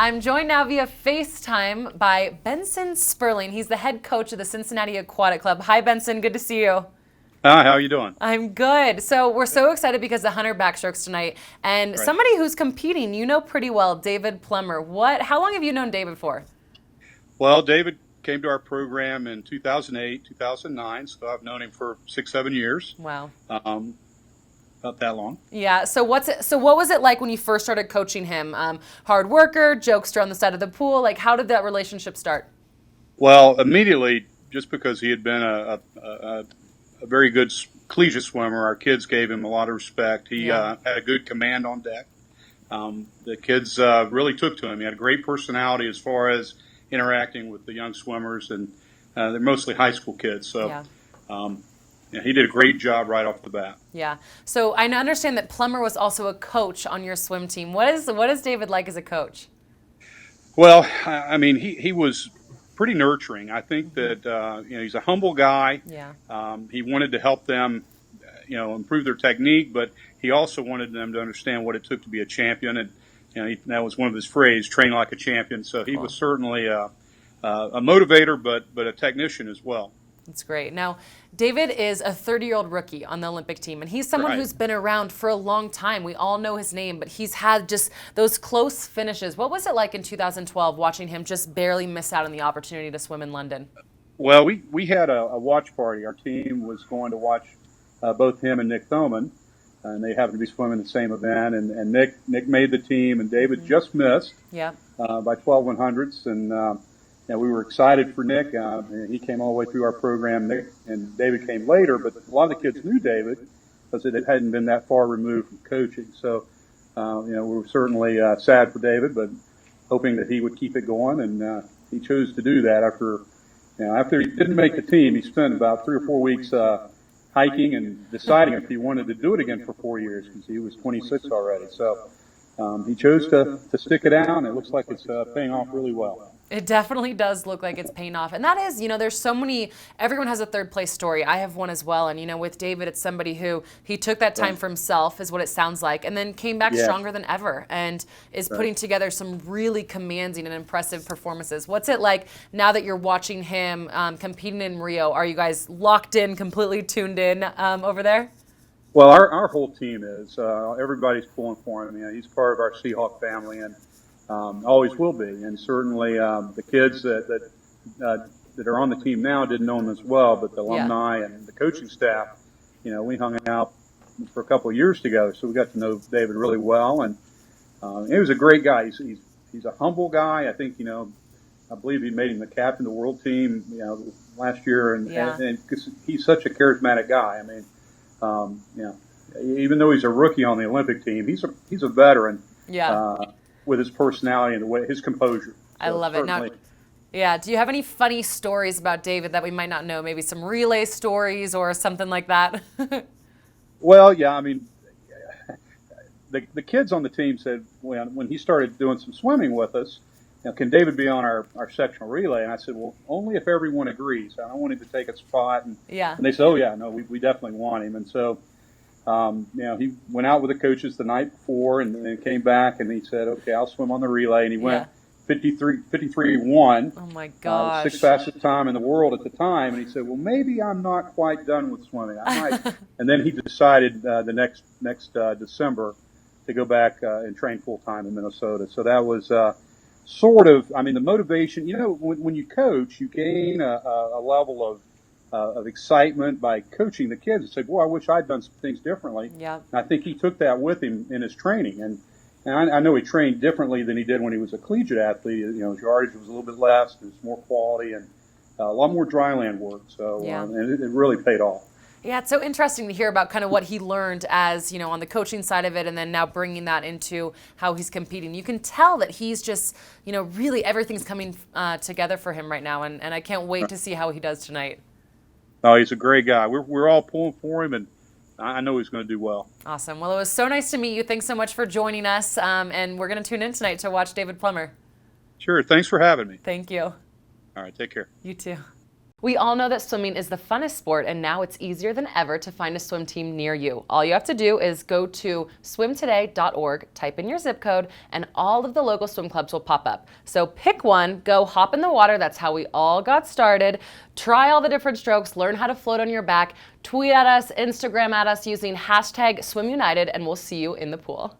I'm joined now via FaceTime by Benson Spurling. He's the head coach of the Cincinnati Aquatic Club. Hi, Benson. Good to see you. Hi, how are you doing? I'm good. So we're so excited because the 100 backstrokes tonight, and Right. somebody who's competing you know pretty well, David Plummer. How long have you known David for? Well, David came to our program in 2008, 2009, so I've known him for 6, 7 years, Wow. um, about that long. Yeah. So what was it like when you first started coaching him? Hard worker, jokester on the side of the pool. Like, how did that relationship start? Well, immediately, just because he had been a very good collegiate swimmer, our kids gave him a lot of respect. He Yeah. had a good command on deck. The kids really took to him. He had a great personality as far as interacting with the young swimmers, and they're mostly high school kids. So Yeah. um, yeah, he did a great job right off the bat. Yeah. So I understand that Plummer was also a coach on your swim team. What is David like as a coach? Well, I mean, he was pretty nurturing. I think that he's a humble guy. Yeah. He wanted to help them, improve their technique, but he also wanted them to understand what it took to be a champion, and that was one of his phrases: "Train like a champion." So he Cool. was certainly a motivator, but a technician as well. That's great. Now, David is a 30-year-old rookie on the Olympic team, and he's someone Right. who's been around for a long time. We all know his name, but he's had just those close finishes. What was it like in 2012 watching him just barely miss out on the opportunity to swim in London? Well, we had a watch party. Our team was going to watch both him and Nick Thoman, and they happened to be swimming the same event. And Nick made the team, and David just missed Yeah. by 12 100ths. And we were excited for Nick. He came all the way through our program. Nick and David came later, but a lot of the kids knew David because it hadn't been that far removed from coaching. So, we were certainly sad for David, but hoping that he would keep it going. And he chose to do that after he didn't make the team. He spent about 3 or 4 weeks hiking and deciding if he wanted to do it again for 4 years because he was 26 already. So he chose to stick it out, and it looks like it's paying off really well. It definitely does look like it's paying off. And that is, there's so many, everyone has a third place story. I have one as well. And, with David, it's somebody who he took that time Right. for himself, is what it sounds like, and then came back Yeah. stronger than ever and is Right. putting together some really commanding and impressive performances. What's it like now that you're watching him competing in Rio? Are you guys locked in, completely tuned in over there? Well, our whole team is. Everybody's pulling for him. He's part of our Seahawk family, and always will be. And certainly the kids that are on the team now didn't know him as well, but the Yeah. alumni and the coaching staff, we hung out for a couple of years together, so we got to know David really well. And he was a great guy. He's a humble guy. I think I believe he made him the captain of the world team last year, Yeah. and 'cause he's such a charismatic guy. I mean, even though he's a rookie on the Olympic team, he's a veteran. Yeah. With his personality and the way his composure. I So love it. Now, certainly- yeah, do you have any funny stories about David that we might not know? Maybe some relay stories or something like that? Well, yeah, I mean, the kids on the team said when he started doing some swimming with us, can David be on our sectional relay? And I said, well, only if everyone agrees. I don't want him to take a spot. Yeah. And they said, oh yeah, no, we definitely want him. And so, he went out with the coaches the night before and then came back and he said, okay, I'll swim on the relay. And he went Yeah. 53-1. Oh my The gosh. sixth fastest time in the world at the time, and he said, "Well, maybe I'm not quite done with swimming. I might." And then he decided the next December to go back and train full time in Minnesota. So that was sort of, I mean, the motivation. When you coach, you gain a level of excitement by coaching the kids and say, "Boy, I wish I'd done some things differently." Yeah. And I think he took that with him in his training, and I know he trained differently than he did when he was a collegiate athlete. His yardage was a little bit less, there was more quality, and a lot more dry land work. So, Yeah. and it really paid off. Yeah, it's so interesting to hear about kind of what he learned as, on the coaching side of it, and then now bringing that into how he's competing. You can tell that he's just, really everything's coming together for him right now, and I can't wait to see how he does tonight. Oh, he's a great guy. We're all pulling for him, and I know he's going to do well. Awesome. Well, it was so nice to meet you. Thanks so much for joining us, and we're going to tune in tonight to watch David Plummer. Sure. Thanks for having me. Thank you. All right. Take care. You too. We all know that swimming is the funnest sport, and now it's easier than ever to find a swim team near you. All you have to do is go to swimtoday.org, type in your zip code, and all of the local swim clubs will pop up. So pick one, go hop in the water. That's how we all got started. Try all the different strokes, learn how to float on your back, tweet at us, Instagram at us using #SwimUnited, and we'll see you in the pool.